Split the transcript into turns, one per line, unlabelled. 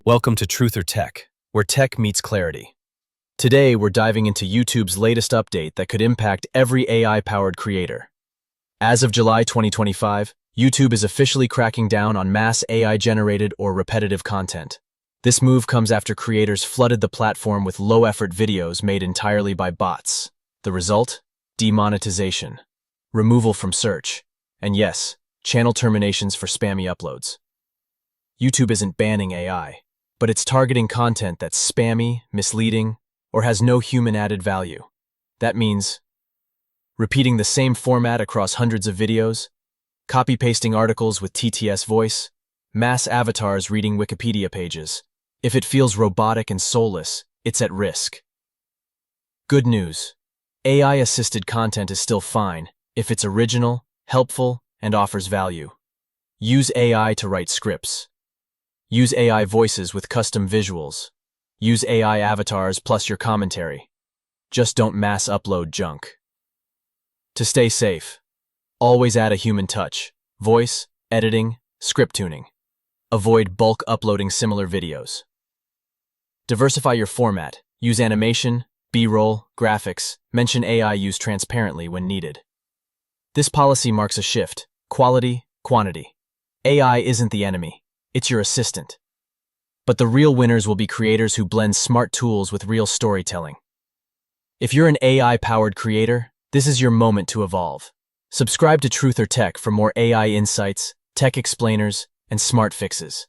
Welcome to TruthOrTechh, where tech meets clarity. Today, we're diving into YouTube's latest update that could impact every AI-powered creator. As of July 2025, YouTube is officially cracking down on mass AI-generated or repetitive content. This move comes after creators flooded the platform with low-effort videos made entirely by bots. The result? Demonetization, removal from search, and yes, channel terminations for spammy uploads. YouTube isn't banning AI, but it's targeting content that's spammy, misleading, or has no human added value. That means repeating the same format across hundreds of videos, copy-pasting articles with TTS voice, mass avatars reading Wikipedia pages. If it feels robotic and soulless, it's at risk. Good news. AI-assisted content is still fine if it's original, helpful, and offers value. Use AI to write scripts. Use AI voices with custom visuals. Use AI avatars plus your commentary. Just don't mass upload junk. To stay safe, always add a human touch, voice, editing, script tuning. Avoid bulk uploading similar videos. Diversify your format. Use animation, B-roll, graphics. Mention AI use transparently when needed. This policy marks a shift. Quality, quantity. AI isn't the enemy. It's your assistant. But the real winners will be creators who blend smart tools with real storytelling. If you're an AI-powered creator, this is your moment to evolve. Subscribe to TruthOrTechh for more AI insights, tech explainers, and smart fixes.